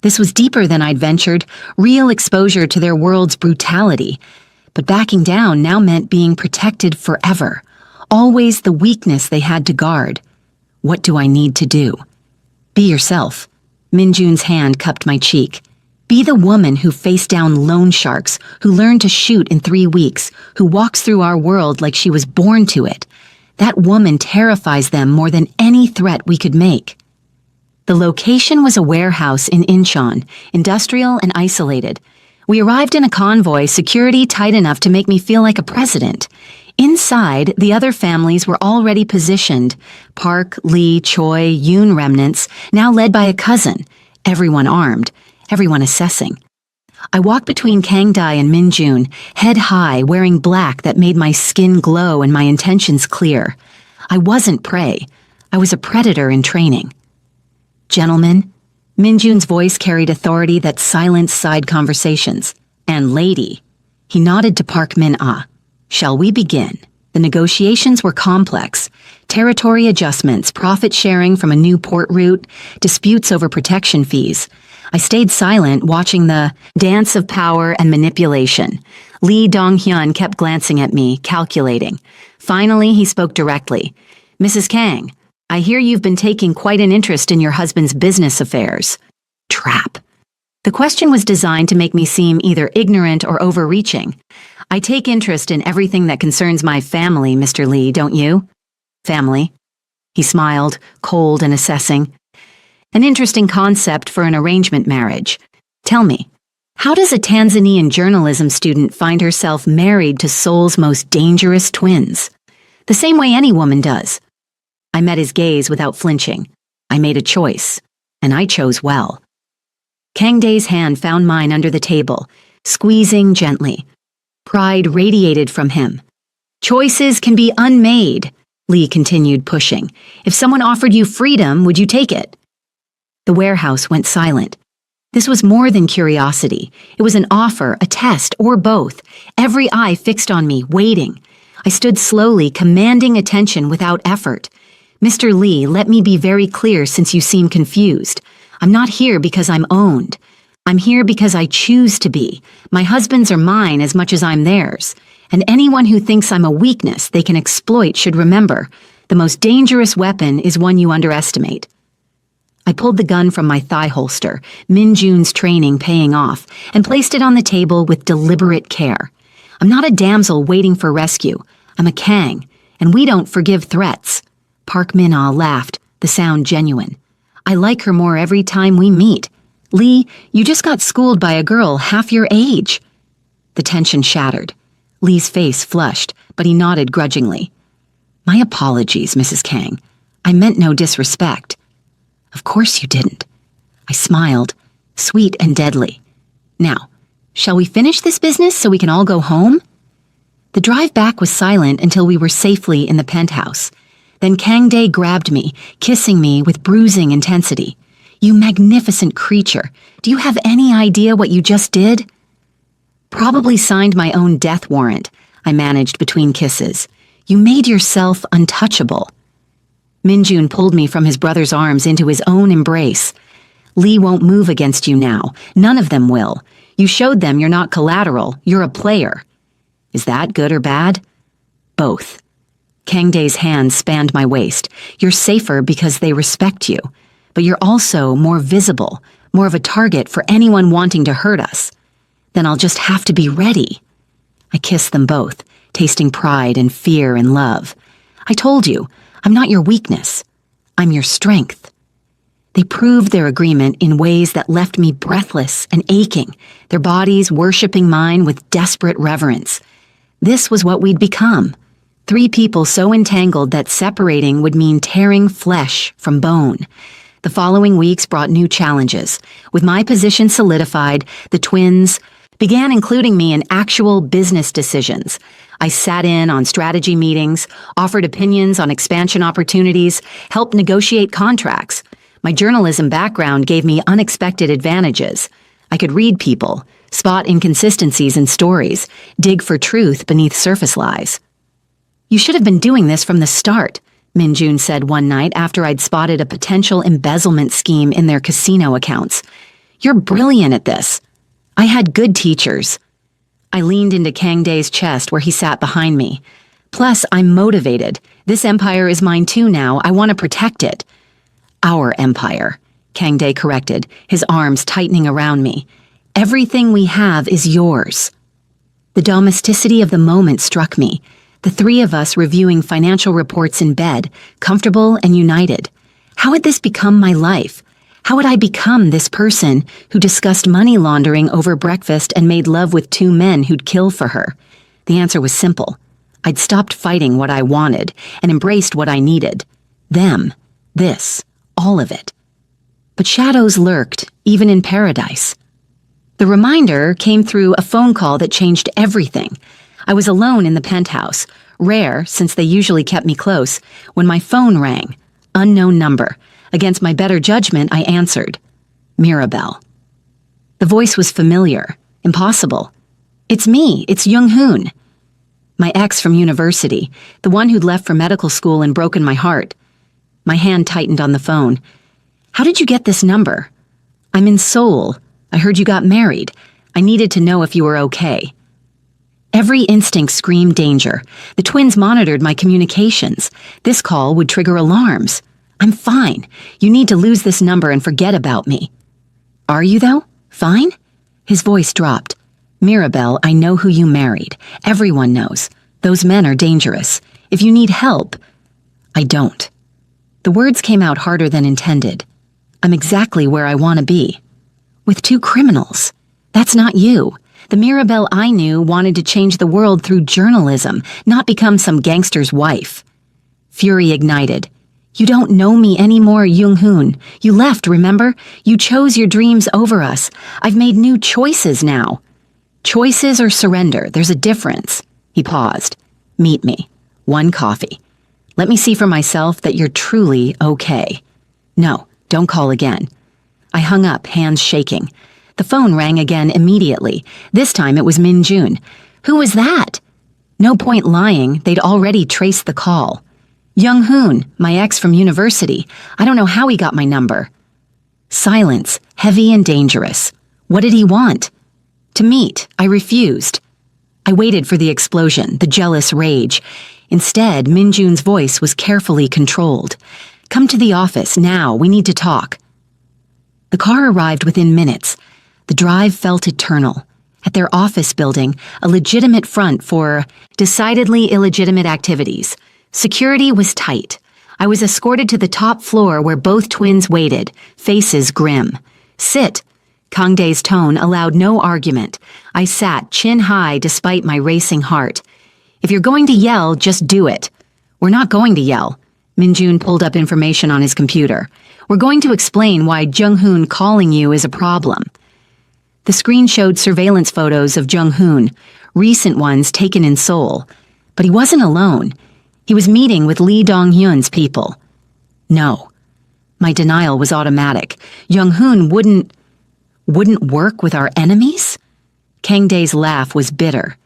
This was deeper than I'd ventured, real exposure to their world's brutality. But backing down now meant being protected forever, always the weakness they had to guard. What do I need to do? "Be yourself." Minjun's hand cupped my cheek. "Be the woman who faced down loan sharks, who learned to shoot in 3 weeks, who walks through our world like she was born to it. That woman terrifies them more than any threat we could make." The location was a warehouse in Incheon, industrial and isolated. We arrived in a convoy, security tight enough to make me feel like a president. Inside, the other families were already positioned. Park, Lee, Choi, Yoon remnants, now led by a cousin. Everyone armed, everyone assessing. I walked between Kang Dae and Minjun, head high, wearing black that made my skin glow and my intentions clear. I wasn't prey. I was a predator in training. "Gentlemen," Minjun's voice carried authority that silenced side conversations. "And lady," he nodded to Park Min-ah. "Shall we begin?" The negotiations were complex. Territory adjustments, profit sharing from a new port route, disputes over protection fees. I stayed silent, watching the dance of power and manipulation. Lee Dong-hyun kept glancing at me, calculating. Finally, he spoke directly. "Mrs. Kang, I hear you've been taking quite an interest in your husband's business affairs." Trap. The question was designed to make me seem either ignorant or overreaching. "I take interest in everything that concerns my family, Mr. Lee, don't you?" "Family." He smiled, cold and assessing. "An interesting concept for an arrangement marriage. Tell me, how does a Tanzanian journalism student find herself married to Seoul's most dangerous twins?" "The same way any woman does." I met his gaze without flinching. I made a choice, and I chose well. Kang Dae's hand found mine under the table, squeezing gently. Pride radiated from him. Choices can be unmade, Lee continued pushing. If someone offered you freedom, would you take it? The warehouse went silent. This was more than curiosity. It was an offer, a test, or both. Every eye fixed on me, waiting. I stood slowly, commanding attention without effort. Mr. Lee, let me be very clear since you seem confused. I'm not here because I'm owned. I'm here because I choose to be. My husbands are mine as much as I'm theirs. And anyone who thinks I'm a weakness they can exploit should remember, the most dangerous weapon is one you underestimate. I pulled the gun from my thigh holster, Min Jun's training paying off, and placed it on the table with deliberate care. I'm not a damsel waiting for rescue. I'm a Kang, and we don't forgive threats. Park Min-ah laughed, the sound genuine. I like her more every time we meet. Lee, you just got schooled by a girl half your age. The tension shattered. Lee's face flushed, but he nodded grudgingly. My apologies, Mrs. Kang. I meant no disrespect. Of course you didn't. I smiled, sweet and deadly. Now, shall we finish this business so we can all go home? The drive back was silent until we were safely in the penthouse. Then Kang Dae grabbed me, kissing me with bruising intensity. You magnificent creature, do you have any idea what you just did? Probably signed my own death warrant, I managed between kisses. You made yourself untouchable. Min Jun pulled me from his brother's arms into his own embrace. Lee won't move against you now. None of them will. You showed them you're not collateral, you're a player. Is that good or bad? Both. Kang Dae's hands spanned my waist. You're safer because they respect you. But you're also more visible, more of a target for anyone wanting to hurt us. Then I'll just have to be ready. I kissed them both, tasting pride and fear and love. I told you, I'm not your weakness. I'm your strength. They proved their agreement in ways that left me breathless and aching, their bodies worshiping mine with desperate reverence. This was what we'd become. 3 people so entangled that separating would mean tearing flesh from bone. The following weeks brought new challenges. With my position solidified, the twins began including me in actual business decisions. I sat in on strategy meetings, offered opinions on expansion opportunities, helped negotiate contracts. My journalism background gave me unexpected advantages. I could read people, spot inconsistencies in stories, dig for truth beneath surface lies. You should have been doing this from the start, Min Jun said one night after I'd spotted a potential embezzlement scheme in their casino accounts. You're brilliant at this. I had good teachers. I leaned into Kang Dae's chest where he sat behind me. Plus, I'm motivated. This empire is mine too now. I want to protect it. Our empire, Kang Dae corrected, his arms tightening around me. Everything we have is yours. The domesticity of the moment struck me. The 3 of us reviewing financial reports in bed, comfortable and united. How had this become my life? How had I become this person who discussed money laundering over breakfast and made love with 2 men who'd kill for her? The answer was simple. I'd stopped fighting what I wanted and embraced what I needed. Them, this, all of it. But shadows lurked, even in paradise. The reminder came through a phone call that changed everything. I was alone in the penthouse, rare since they usually kept me close, when my phone rang. Unknown number. Against my better judgment, I answered. Mirabelle. The voice was familiar, impossible. It's me, it's Young-hoon. My ex from university, the one who'd left for medical school and broken my heart. My hand tightened on the phone. How did you get this number? I'm in Seoul. I heard you got married. I needed to know if you were okay. Every instinct screamed danger. The twins monitored my communications. This call would trigger alarms. I'm fine. You need to lose this number and forget about me. Are you, though? Fine? His voice dropped. Mirabelle, I know who you married. Everyone knows. Those men are dangerous. If you need help... I don't. The words came out harder than intended. I'm exactly where I want to be. With 2 criminals. That's not you. The Mirabelle I knew wanted to change the world through journalism, not become some gangster's wife. Fury ignited. You don't know me anymore, Jung-hoon. You left, remember? You chose your dreams over us. I've made new choices now. Choices or surrender, there's a difference. He paused. Meet me. 1 coffee. Let me see for myself that you're truly okay. No, don't call again. I hung up, hands shaking. The phone rang again immediately. This time it was Min-jun. Who was that? No point lying, they'd already traced the call. Jung-hoon, my ex from university. I don't know how he got my number. Silence, heavy and dangerous. What did he want? To meet. I refused. I waited for the explosion, the jealous rage. Instead, Min-jun's voice was carefully controlled. Come to the office, now, we need to talk. The car arrived within minutes. The drive felt eternal. At their office building, a legitimate front for decidedly illegitimate activities. Security was tight. I was escorted to the top floor where both twins waited, faces grim. Sit. Kang Dae's tone allowed no argument. I sat, chin high despite my racing heart. If you're going to yell, just do it. We're not going to yell. Min-jun pulled up information on his computer. We're going to explain why Jung-hoon calling you is a problem. The screen showed surveillance photos of Jung-hoon, recent ones taken in Seoul. But he wasn't alone. He was meeting with Lee Dong-hyun's people. No. My denial was automatic. Jung-hoon wouldn't work with our enemies? Kang Dae's laugh was bitter.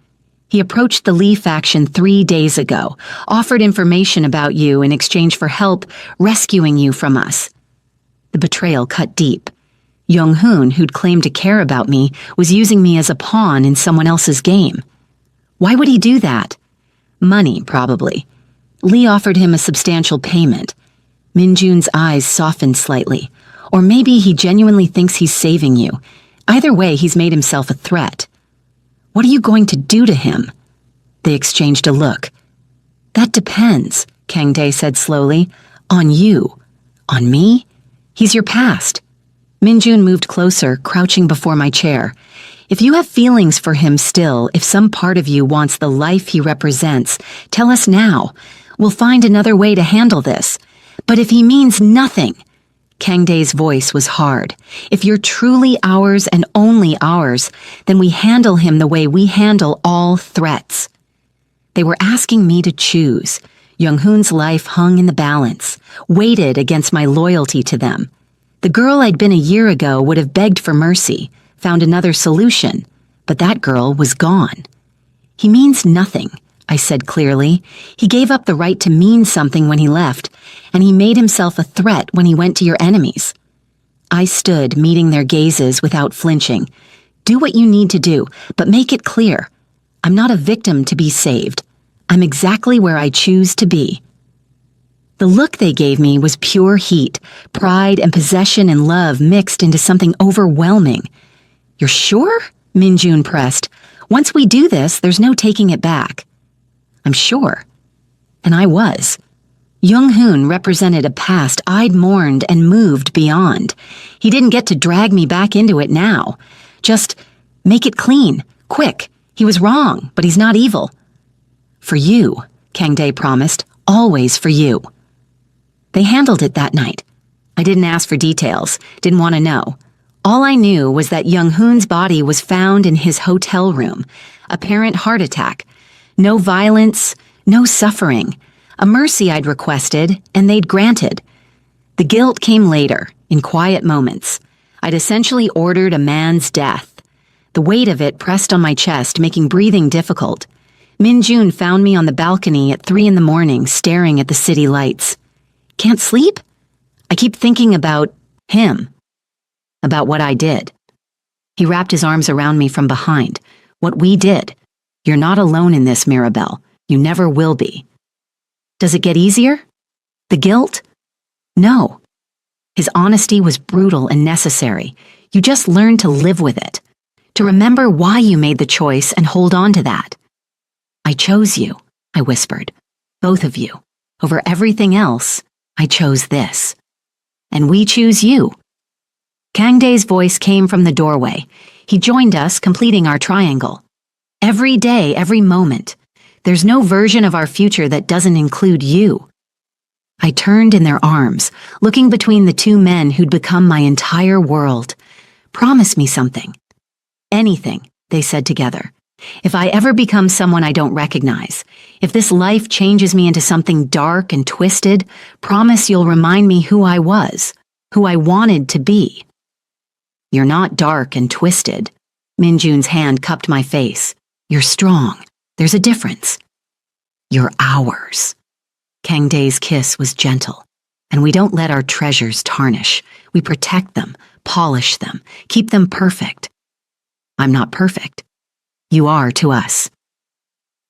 He approached the Lee faction 3 days ago, offered information about you in exchange for help rescuing you from us. The betrayal cut deep. Jung-hoon, who'd claimed to care about me, was using me as a pawn in someone else's game. Why would he do that? Money, probably. Lee offered him a substantial payment. Min-jun's eyes softened slightly. Or maybe he genuinely thinks he's saving you. Either way, he's made himself a threat. What are you going to do to him? They exchanged a look. That depends, Kang Dae said slowly. On you. On me? He's your past. Min-jun moved closer, crouching before my chair. If you have feelings for him still, if some part of you wants the life he represents, tell us now. We'll find another way to handle this. But if he means nothing, Kang Dae's voice was hard. If you're truly ours and only ours, then we handle him the way we handle all threats. They were asking me to choose. Jung-hoon's life hung in the balance, weighted against my loyalty to them. The girl I'd been a year ago would have begged for mercy, found another solution, but that girl was gone. He means nothing, I said clearly. He gave up the right to mean something when he left, and he made himself a threat when he went to your enemies. I stood, meeting their gazes without flinching. Do what you need to do, but make it clear. I'm not a victim to be saved. I'm exactly where I choose to be. The look they gave me was pure heat, pride and possession and love mixed into something overwhelming. You're sure? Min-jun pressed. Once we do this, there's no taking it back. I'm sure. And I was. Jung-hoon represented a past I'd mourned and moved beyond. He didn't get to drag me back into it now. Just make it clean, quick. He was wrong, but he's not evil. For you, Kang Dae promised, always for you. They handled it that night. I didn't ask for details, didn't want to know. All I knew was that Jung-hoon's body was found in his hotel room. Apparent heart attack. No violence, no suffering. A mercy I'd requested, and they'd granted. The guilt came later, in quiet moments. I'd essentially ordered a man's death. The weight of it pressed on my chest, making breathing difficult. Min-jun found me on the balcony at 3 a.m, staring at the city lights. Can't sleep? I keep thinking about him. About what I did. He wrapped his arms around me from behind. What we did. You're not alone in this, Mirabelle. You never will be. Does it get easier? The guilt? No. His honesty was brutal and necessary. You just learn to live with it. To remember why you made the choice and hold on to that. I chose you, I whispered. Both of you. Over everything else, I chose this. And we choose you. Kang Dae's voice came from the doorway. He joined us, completing our triangle. Every day, every moment. There's no version of our future that doesn't include you. I turned in their arms, looking between the two men who'd become my entire world. Promise me something. Anything, they said together. If I ever become someone I don't recognize, if this life changes me into something dark and twisted, promise you'll remind me who I was, who I wanted to be. You're not dark and twisted. Minjun's hand cupped my face. You're strong. There's a difference. You're ours. Kang Dae's kiss was gentle, and we don't let our treasures tarnish. We protect them, polish them, keep them perfect. I'm not perfect. You are to us.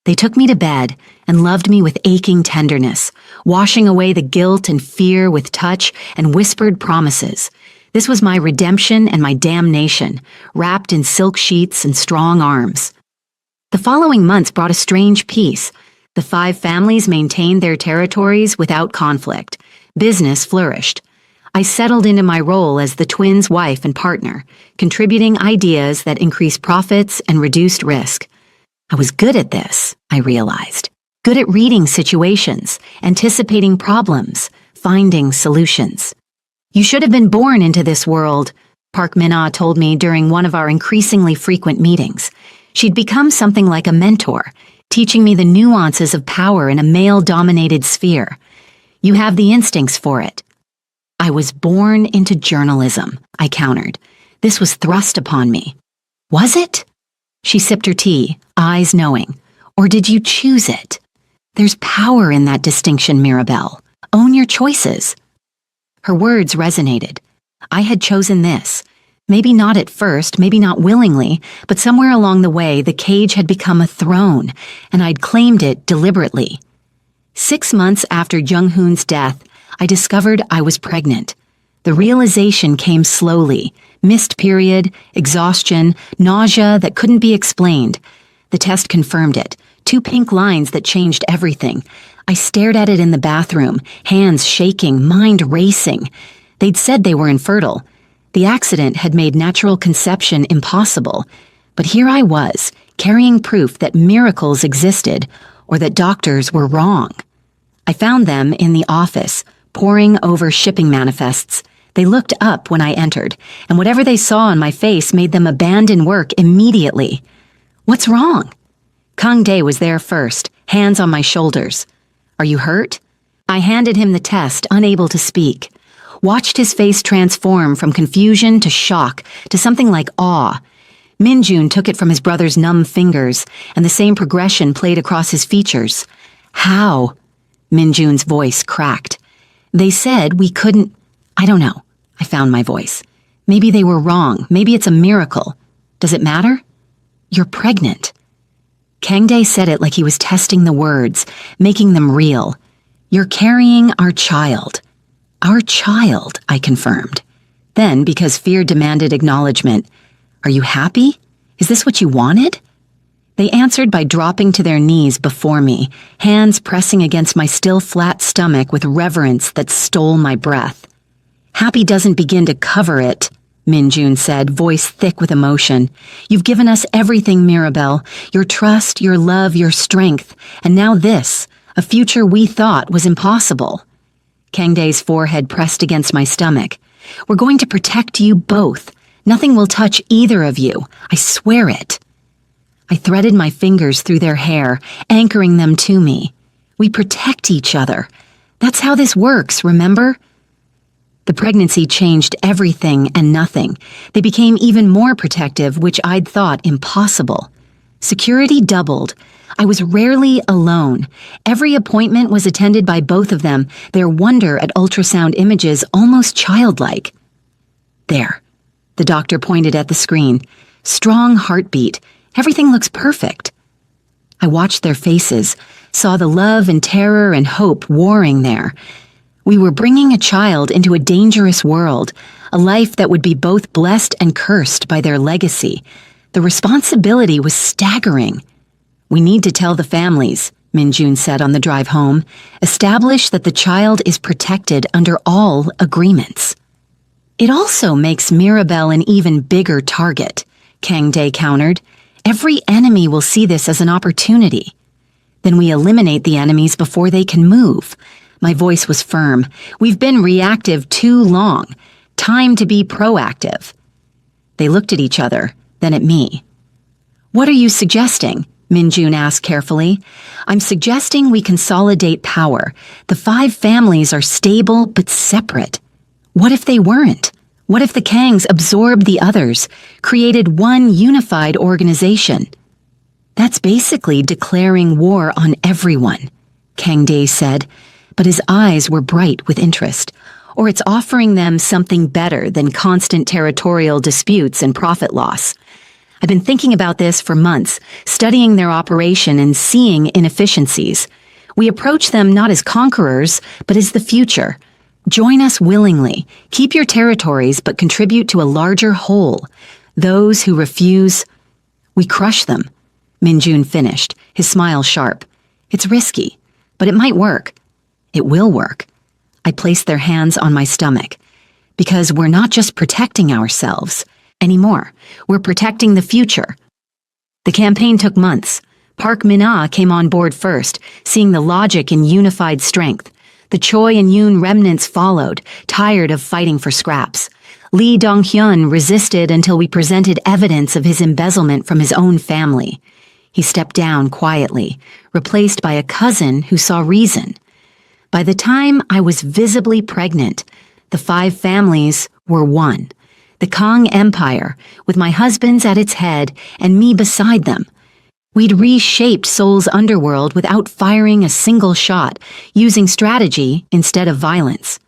They took me to bed and loved me with aching tenderness, washing away the guilt and fear with touch and whispered promises. This was my redemption and my damnation, wrapped in silk sheets and strong arms. The following months brought a strange peace. The 5 families maintained their territories without conflict. Business flourished. I settled into my role as the twins' wife and partner, contributing ideas that increased profits and reduced risk. I was good at this, I realized. Good at reading situations, anticipating problems, finding solutions. You should have been born into this world, Park Min-ah told me during one of our increasingly frequent meetings. She'd become something like a mentor, teaching me the nuances of power in a male-dominated sphere. You have the instincts for it. I was born into journalism, I countered. This was thrust upon me. Was it? She sipped her tea, eyes knowing. Or did you choose it? There's power in that distinction, Mirabelle. Own your choices. Her words resonated. I had chosen this. Maybe not at first, maybe not willingly, but somewhere along the way the cage had become a throne, and I'd claimed it deliberately. 6 months after Jung-hoon's death, I discovered I was pregnant. The realization came slowly. Missed period, exhaustion, nausea that couldn't be explained. The test confirmed it. 2 pink lines that changed everything. I stared at it in the bathroom, hands shaking, mind racing. They'd said they were infertile. The accident had made natural conception impossible. But here I was, carrying proof that miracles existed, or that doctors were wrong. I found them in the office, poring over shipping manifests. They looked up when I entered, and whatever they saw on my face made them abandon work immediately. What's wrong? Kang Dae was there first, hands on my shoulders. Are you hurt? I handed him the test, unable to speak. Watched his face transform from confusion to shock to something like awe. Minjun took it from his brother's numb fingers, and the same progression played across his features. How? Minjun's voice cracked. They said we couldn't... I don't know. I found my voice. Maybe they were wrong. Maybe it's a miracle. Does it matter? You're pregnant. Kang Dae said it like he was testing the words, making them real. You're carrying our child. Our child, I confirmed. Then, because fear demanded acknowledgement, are you happy? Is this what you wanted? They answered by dropping to their knees before me, hands pressing against my still flat stomach with reverence that stole my breath. Happy doesn't begin to cover it, Minjun said, voice thick with emotion. You've given us everything, Mirabelle. Your trust, your love, your strength. And now this, a future we thought was impossible. Kang Dae's forehead pressed against my stomach. We're going to protect you both. Nothing will touch either of you. I swear it. I threaded my fingers through their hair, anchoring them to me. We protect each other. That's how this works, remember? The pregnancy changed everything and nothing. They became even more protective, which I'd thought impossible. Security doubled. I was rarely alone. Every appointment was attended by both of them, their wonder at ultrasound images almost childlike. There. The doctor pointed at the screen. Strong heartbeat. Everything looks perfect. I watched their faces, saw the love and terror and hope warring there. We were bringing a child into a dangerous world, a life that would be both blessed and cursed by their legacy. The responsibility was staggering. We need to tell the families, Minjun said on the drive home. Establish that the child is protected under all agreements. It also makes Mirabelle an even bigger target, Kang Dae countered. Every enemy will see this as an opportunity. Then we eliminate the enemies before they can move. My voice was firm. We've been reactive too long. Time to be proactive. They looked at each other, then at me. What are you suggesting? Minjun asked carefully. I'm suggesting we consolidate power. The 5 families are stable but separate. What if they weren't? What if the Kangs absorbed the others, created one unified organization? That's basically declaring war on everyone, Kang Dae said, but his eyes were bright with interest. Or it's offering them something better than constant territorial disputes and profit loss. I've been thinking about this for months, studying their operation and seeing inefficiencies. We approach them not as conquerors, but as the future. Join us willingly. Keep your territories, but contribute to a larger whole. Those who refuse, we crush them. Minjun finished, his smile sharp. It's risky, but it might work. It will work. I placed their hands on my stomach. Because we're not just protecting ourselves anymore. We're protecting the future. The campaign took months. Park Min-ah came on board first, seeing the logic in unified strength. The Choi and Yoon remnants followed, tired of fighting for scraps. Lee Dong-hyun resisted until we presented evidence of his embezzlement from his own family. He stepped down quietly, replaced by a cousin who saw reason. By the time I was visibly pregnant, the 5 families were one. The Kang Empire, with my husbands at its head and me beside them. We'd reshaped Seoul's underworld without firing a single shot, using strategy instead of violence.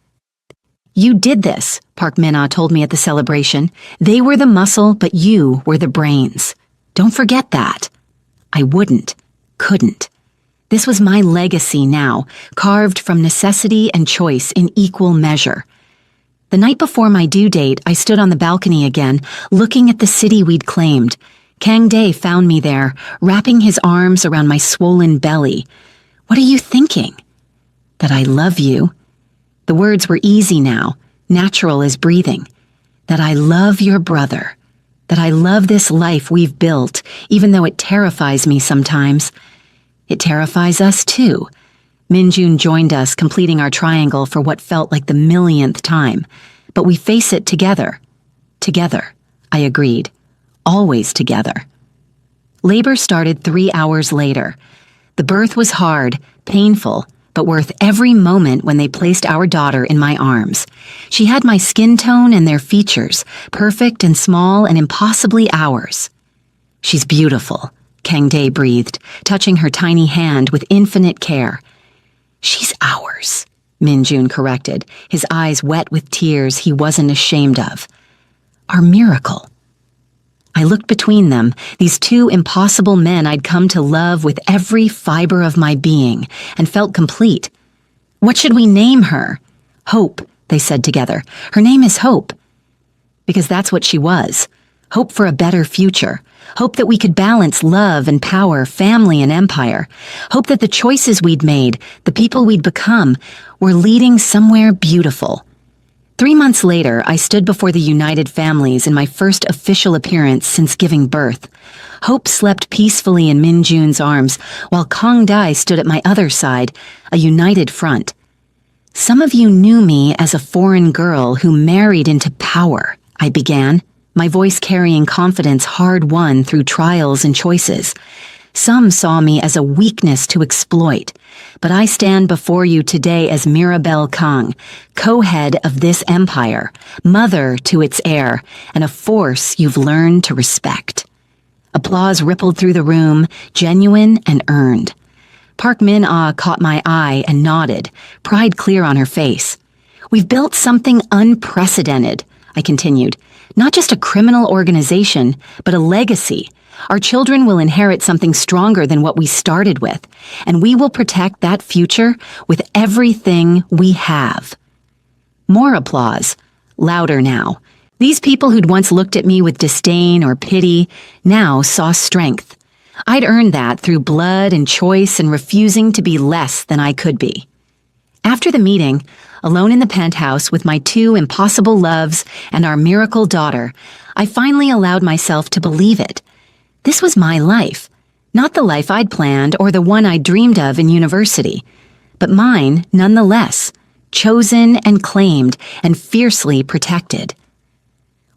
You did this, Park Min-ah told me at the celebration. They were the muscle, but you were the brains. Don't forget that. I couldn't. This was my legacy now, carved from necessity and choice in equal measure. The night before my due date, I stood on the balcony again, looking at the city we'd claimed. Kang Dae found me there, wrapping his arms around my swollen belly. What are you thinking? That I love you. The words were easy now, natural as breathing. That I love your brother. That I love this life we've built, even though it terrifies me sometimes. It terrifies us too. Minjun joined us, completing our triangle for what felt like the millionth time. But we face it together. Together, I agreed. Always together. Labor started 3 hours later. The birth was hard, painful, but worth every moment when they placed our daughter in my arms. She had my skin tone and their features, perfect and small and impossibly ours. She's beautiful, Kang Dae breathed, touching her tiny hand with infinite care. She's ours, Minjun corrected, his eyes wet with tears he wasn't ashamed of. Our miracle. I looked between them, these 2 impossible men I'd come to love with every fiber of my being, and felt complete. What should we name her? Hope, they said together. Her name is Hope. Because that's what she was. Hope for a better future. Hope that we could balance love and power, family and empire. Hope that the choices we'd made, the people we'd become, were leading somewhere beautiful. 3 months later, I stood before the united families in my first official appearance since giving birth. Hope slept peacefully in Minjun's arms, while Kang Dae stood at my other side, a united front. Some of you knew me as a foreign girl who married into power, I began, my voice carrying confidence hard-won through trials and choices. Some saw me as a weakness to exploit, but I stand before you today as Mirabelle Kang, co-head of this empire, mother to its heir, and a force you've learned to respect. Applause rippled through the room, genuine and earned. Park Min-ah caught my eye and nodded, pride clear on her face. We've built something unprecedented, I continued. Not just a criminal organization, but a legacy. Our children will inherit something stronger than what we started with, and we will protect that future with everything we have. More applause, louder now. These people who'd once looked at me with disdain or pity now saw strength. I'd earned that through blood and choice and refusing to be less than I could be. After the meeting, alone in the penthouse with my 2 impossible loves and our miracle daughter, I finally allowed myself to believe it. This was my life, not the life I'd planned or the one I dreamed of in university, but mine nonetheless, chosen and claimed and fiercely protected.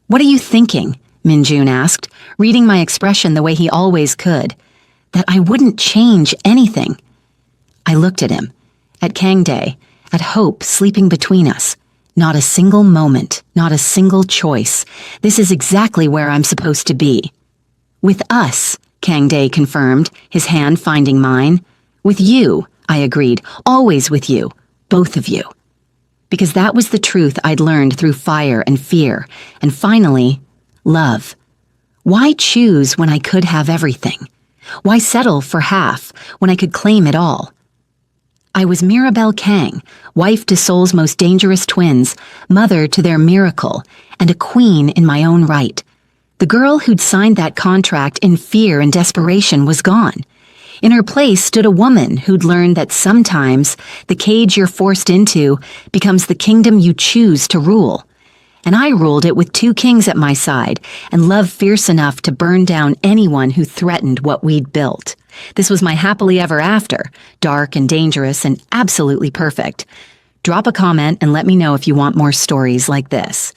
"What are you thinking?" Minjun asked, reading my expression the way he always could, that I wouldn't change anything. I looked at him, at Kangdae, at hope sleeping between us. Not a single moment, not a single choice. This is exactly where I'm supposed to be. "With us," Kangdae confirmed, his hand finding mine. "With you," I agreed, "always with you, both of you." Because that was the truth I'd learned through fire and fear, and finally, love. Why choose when I could have everything? Why settle for half when I could claim it all? I was Mirabelle Kang, wife to Seoul's most dangerous twins, mother to their miracle, and a queen in my own right. The girl who'd signed that contract in fear and desperation was gone. In her place stood a woman who'd learned that sometimes the cage you're forced into becomes the kingdom you choose to rule. And I ruled it with 2 kings at my side and love fierce enough to burn down anyone who threatened what we'd built. This was my happily ever after, dark and dangerous and absolutely perfect. Drop a comment and let me know if you want more stories like this.